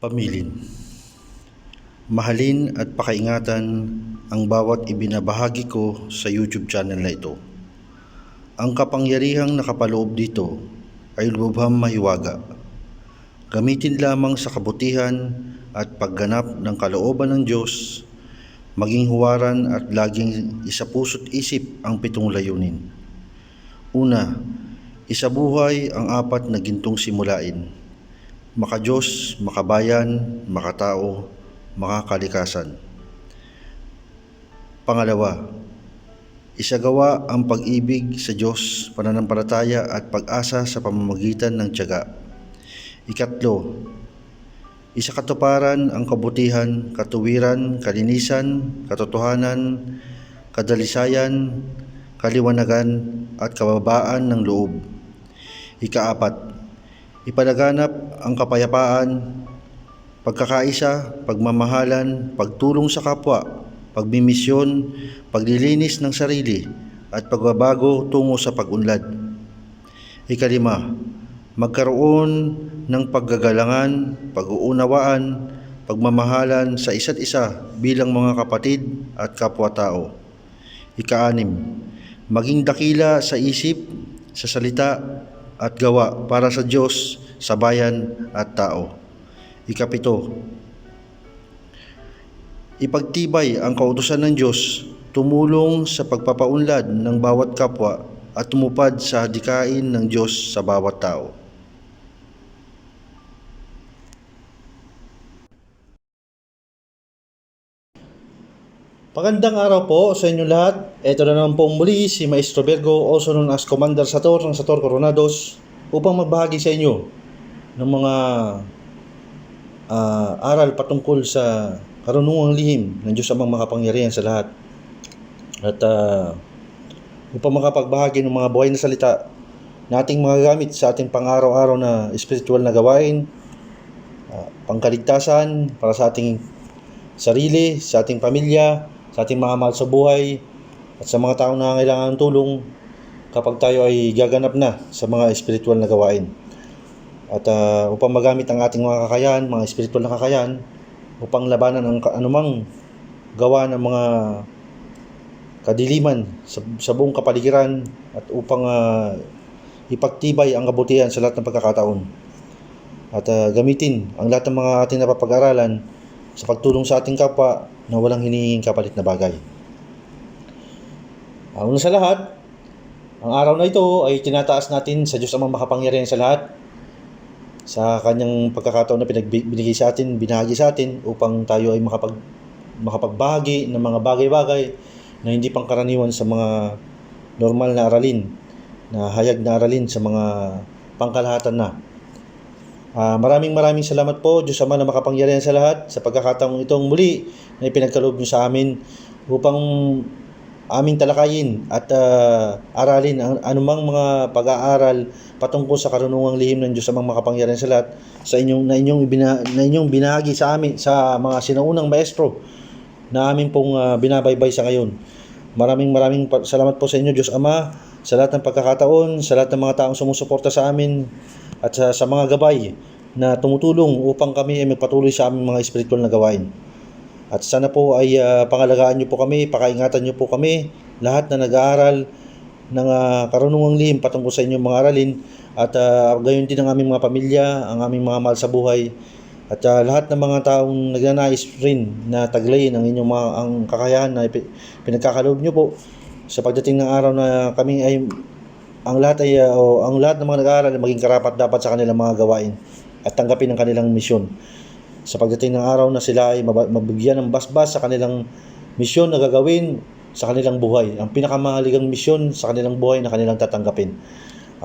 Pamilin. Mahalin at pakaingatan ang bawat ibinabahagi ko sa YouTube channel na ito. Ang kapangyarihang nakapaloob dito ay lubhang mahiwaga. Gamitin lamang sa kabutihan at pagganap ng kalooban ng Diyos, maging huwaran at laging isapuso't isip ang 7 layunin. Una, isabuhay ang 4 na gintong simulain: maka-Diyos, makabayan, makatao, makakalikasan. Pangalawa, isagawa ang pag-ibig sa Diyos, pananampalataya at pag-asa sa pamamagitan ng tiyaga. Ikatlo, isakatuparan ang kabutihan, katuwiran, kalinisan, katotohanan, kadalisayan, kaliwanagan at kababaan ng loob. Ika-4, ipalaganap ang kapayapaan, pagkakaisa, pagmamahalan, pagtulong sa kapwa, pagmimisyon, paglilinis ng sarili, at pagbabago tungo sa pag-unlad. Ika-5, magkaroon ng paggagalangan, pag-uunawaan, pagmamahalan sa isa't isa bilang mga kapatid at kapwa-tao. Ika-6, maging dakila sa isip, sa salita at gawa para sa Diyos, sa bayan at tao. Ika-7, ipagtibay ang kautusan ng Diyos, tumulong sa pagpapaunlad ng bawat kapwa at tumupad sa hadikain ng Diyos sa bawat tao. Magandang araw po sa inyo lahat. Ito na naman pong muli si Maestro Virgo, also known as Commander Sator ng Sator Coronados, upang magbahagi sa inyo ng mga aral patungkol sa karunungang lihim ng Diyos Amang makapangyarihan sa lahat. At upang makapagbahagi ng mga buhay na salita na ating magagamit sa ating pang-araw-araw na spiritual na gawain, pangkaligtasan para sa ating sarili, sa ating pamilya, sa ating mga mahal sa buhay, at sa mga taong nangangailangan ng tulong kapag tayo ay gaganap na sa mga spiritual na gawain. At upang magamit ang ating mga kakayahan, mga spiritual na kakayahan, upang labanan ang anumang gawa ng mga kadiliman sa buong kapaligiran, at upang ipagtibay ang kabutihan sa lahat ng pagkakataon. At gamitin ang lahat ng mga ating napapag-aralan sa pagtulong sa ating kapwa na walang hinihinging kapalit na bagay. Una sa lahat, ang araw na ito ay tinataas natin sa Diyos Amang makapangyarihan sa lahat, sa kanyang pagkakataon na binigay sa atin, binahagi sa atin, upang tayo ay makapagbahagi ng mga bagay-bagay na hindi pangkaraniwan sa mga normal na aralin, na hayag na aralin sa mga pangkalahatan na. Maraming salamat po, Diyos Ama na makapangyarihan sa lahat, sa pagkakataong itong muli na ipinagkaloob niyo sa amin upang aming talakayin at aralin ang anumang mga pag-aaral patungkol sa karunungang lihim ng Diyos Amang makapangyarihan sa lahat, sa inyong binahagi sa amin, sa mga sinaunang maestro na amin pong binabaybay sa ngayon. Maraming salamat po sa inyo, Diyos Ama, sa lahat ng pagkakataon, sa lahat ng mga taong sumusuporta sa amin, at sa mga gabay na tumutulong upang kami ay magpatuloy sa aming mga spiritual na gawain. At sana po ay pangalagaan niyo po kami, pakaingatan niyo po kami, lahat na nag-aaral ng karunungang lihim patungkol sa inyong mga aralin, at gayon din ang aming mga pamilya, ang aming mga mahal sa buhay, at lahat ng mga taong nagnanais rin na taglayin ang inyong ang kakayahan na pinagkakaloob niyo po sa pagdating ng araw na kami ay ang lahat ng mga nag-aaral ay maging karapat dapat sa kanilang mga gawain at tanggapin ang kanilang misyon. Sa pagdating ng araw na sila ay mabigyan ng basbas sa kanilang misyon na gagawin sa kanilang buhay, ang pinakamahalagang misyon sa kanilang buhay na kanilang tatanggapin.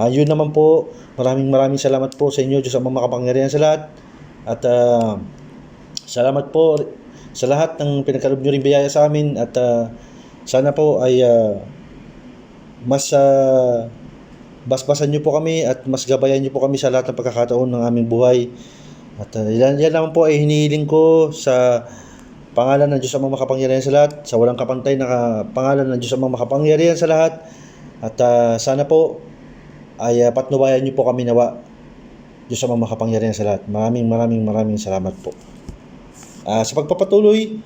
Yun naman po, maraming salamat po sa inyo, Diyos Amang makapangyarihan sa lahat, at salamat po sa lahat ng pinagkaloob nyo rin biyaya sa amin, at sana po ay mas basbasan niyo po kami at mas gabayan niyo po kami sa lahat ng pagkakataon ng aming buhay. At yan naman po ay hinihiling ko sa pangalan ng Diyos Amang makapangyarihan sa lahat, sa walang kapantay na pangalan ng Diyos Amang makapangyarihan sa lahat. At sana po ay patnubayan niyo po kami nawa Diyos Amang makapangyarihan sa lahat. Maraming salamat po. Sa pagpapatuloy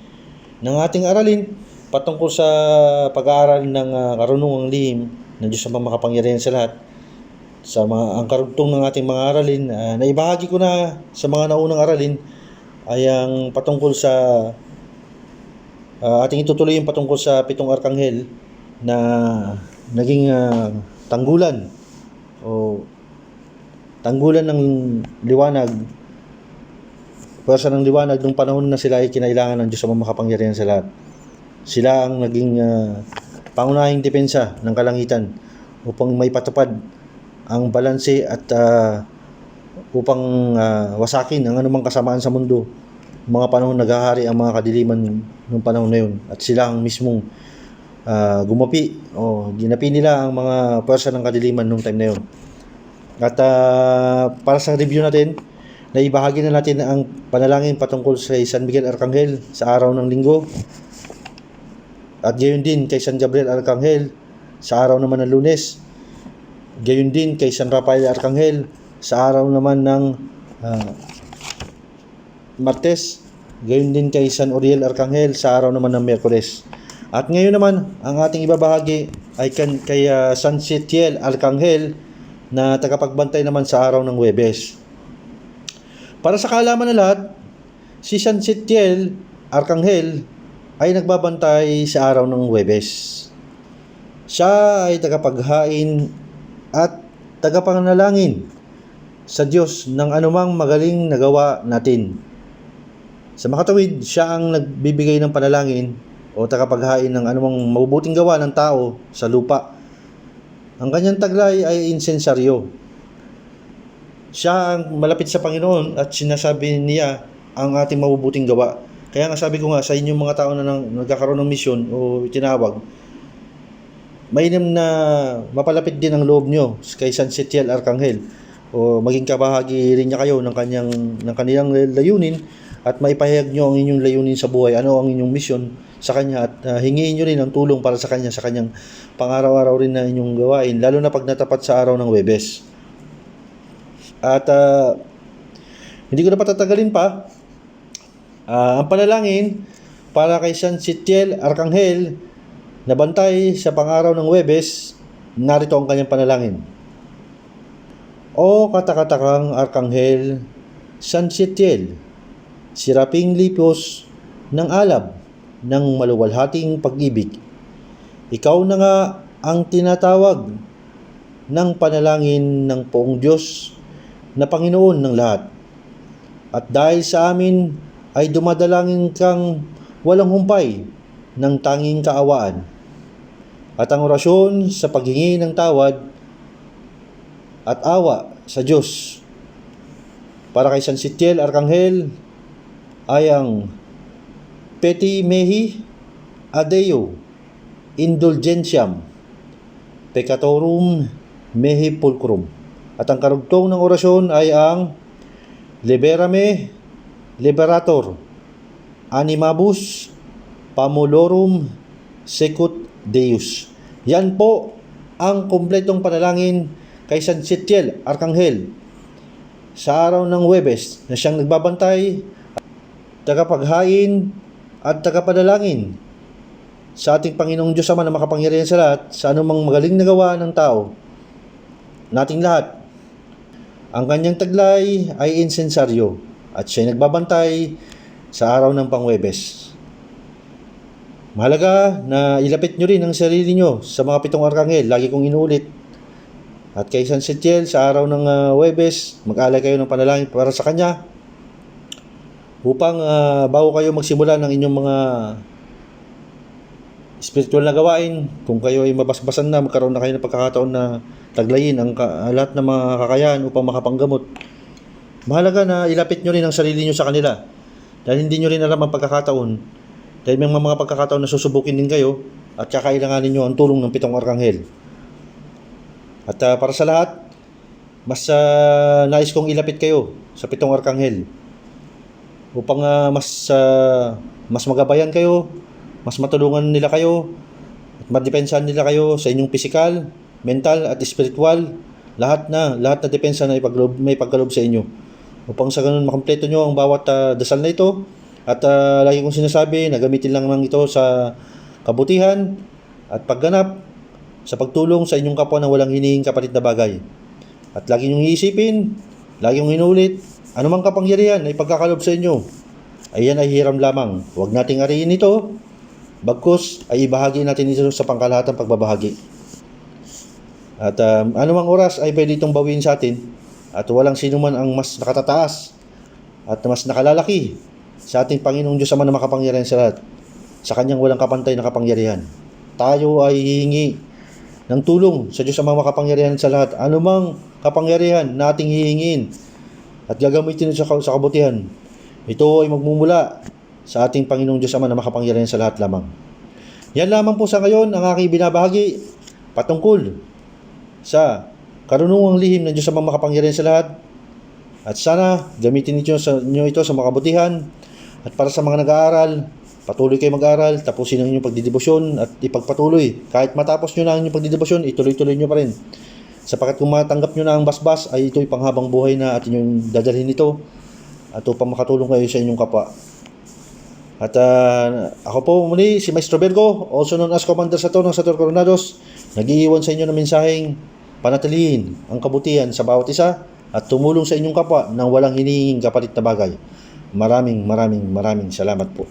ng ating aralin patungkol sa pag-aaral ng karunungang lihim ng Diyos Amang makapangyarihan sa lahat, sa mga ang karugtong ng ating mga aralin, naibahagi ko na sa mga naunang aralin ay ang patungkol sa ating itutuloy yung patungkol sa 7 arkanghel na naging tanggulan o tanggulan ng liwanag, pwersa ng liwanag nung panahon na sila ay kinailangan ng Diyos Amang makapangyarihan sa lahat. Sila ang naging pangunahing depensa ng kalangitan upang may patupad ang balanse at upang wasakin ang anumang kasamaan sa mundo. Mga panahon naghahari ang mga kadiliman ng panahon na yun, at sila ang mismong gumapi o ginapi nila ang mga pwersa ng kadiliman nung time na yun. At para sa review natin, naibahagi na natin ang panalangin patungkol sa San Miguel Arcangel sa araw ng linggo, at gayon din kay San Gabriel Arcangel sa araw naman ng Lunes, gayon din kay San Rafael Arcangel sa araw naman ng Martes, gayon din kay San Uriel Arcangel sa araw naman ng Miyerkules. At ngayon naman, ang ating ibabahagi ay kay San Sitiel Arcangel na tagapagbantay naman sa araw ng Huwebes. Para sa kaalaman ng lahat, si San Sitiel Arcangel ay nagbabantay sa araw ng Huwebes. Siya ay tagapaghain at tagapanalangin sa Diyos ng anumang magaling na gawa natin. Sa makatawid, siya ang nagbibigay ng panalangin o tagapaghain ng anumang mabubuting gawa ng tao sa lupa. Ang kanyang taglay ay insensaryo. Siya ang malapit sa Panginoon at sinasabi niya ang ating mabubuting gawa. Kaya nga sabi ko nga sa inyong mga tao na nagkakaroon ng misyon o tinawag, mainam na mapalapit din ang loob nyo kay San Sitiel Arcangel o maging kabahagi rin niya kayo ng kanilang layunin, at maipahayag nyo ang inyong layunin sa buhay, ano ang inyong misyon sa kanya, at hingiin nyo rin ang tulong para sa kanya sa kanyang pang-araw-araw rin na inyong gawain, lalo na pag natapat sa araw ng Huwebes. At hindi ko na patatagalin pa, ang panalangin para kay San Sitiel Arcangel na bantay sa pang-araw ng Huwebes, narito ang kanyang panalangin. O katakatakang Arkanghel San Sitiel, siraping lipos ng alab ng maluwalhating pag-ibig, ikaw na nga ang tinatawag ng panalangin ng poong Diyos na Panginoon ng lahat. At dahil sa amin ay dumadalangin kang walang humpay ng tanging kaawaan, at ang orasyon sa paghingi ng tawad at awa sa Diyos para kay San Sitiel Arcangel ay ang Peti Mehi Adeo Indulgentiam Peccatorum Mehi Pulchrum. At ang karugtong ng orasyon ay ang Liberame Liberator Animabus Pamulorum Secut Deus. Yan po ang kumpletong panalangin kay San Sitiel Arcangel sa araw ng Huwebes, na siyang nagbabantay, tagapaghain at tagapadalangin sa ating Panginoong Diyos Ama na makapangyarihan sa lahat, sa anumang magaling na gawa ng tao nating lahat. Ang kanyang taglay ay insensaryo at siya nagbabantay sa araw ng Panghuwebes. Mahalaga na ilapit nyo rin ang sarili nyo sa mga 7 arkanghel, lagi kong inuulit. At kay San Sitiel sa araw ng Huwebes, mag-alay kayo ng panalangin para sa kanya, upang bago kayo magsimula ng inyong mga spiritual na gawain, kung kayo ay mabasbasan na, magkaroon na kayo ng pagkakataon na taglayin ang lahat ng mga kakayahan upang makapanggamot. Mahalaga na ilapit nyo rin ang sarili nyo sa kanila, dahil hindi nyo rin alam ang pagkakataon, dahil may mga pagkakataon na susubukin din kayo at kakailanganin nyo ang tulong ng 7 arkanghel. At para sa lahat, mas nais kong ilapit kayo sa 7 arkanghel upang mas magabayan kayo, mas matulungan nila kayo, at madepensahan nila kayo sa inyong pisikal, mental at spiritual, lahat na depensa na may pagkaloob sa inyo. Upang sa ganun makumpleto nyo ang bawat dasal na ito. At lagi kong sinasabi na gamitin lang ito sa kabutihan at pagganap sa pagtulong sa inyong kapwa na walang hinihing kapalit na bagay. At lagi nyong iisipin, lagi nyong inulit, anumang kapangyarihan ay pagkakaloob sa inyo, ayan ay hiram lamang. Huwag nating ariin ito, bagkus ay ibahagi natin ito sa pangkalahatang pagbabahagi. At anumang oras ay pwede itong bawiin sa atin at walang sino man ang mas nakatataas at mas nakalalaki sa ating Panginoong Diyos Ama na makapangyarihan sa lahat, sa kanyang walang kapantay na kapangyarihan. Tayo ay hihingi ng tulong sa Diyos Ama makapangyarihan sa lahat. Anumang kapangyarihan na ating hihingin at gagamitin ito sa kabutihan, ito ay magmumula sa ating Panginoong Diyos Ama na makapangyarihan sa lahat lamang. Yan lamang po sa ngayon ang aking binabahagi patungkol sa karunungang lihim ng Diyos Ama makapangyarihan sa lahat. At sana gamitin niyo ito sa makabutihan. At para sa mga nag-aaral, patuloy kayo mag-aaral, tapusin ang inyong pagdidebosyon at ipagpatuloy. Kahit matapos nyo na ang inyong pagdidebosyon, ituloy-tuloy nyo pa rin. Sapagat kung matanggap nyo na ang basbas, ay ito'y panghabang buhay na at inyong dadalhin ito at upang makatulong kayo sa inyong kapwa. At ako po muli, si Maestro Virgo, also known as Commander Sator ng Sator Coronados, nag-iiwan sa inyo ng mensaheng panatilihin ang kabutihan sa bawat isa at tumulong sa inyong kapwa nang walang hinihinging kapalit na bagay. Maraming salamat po.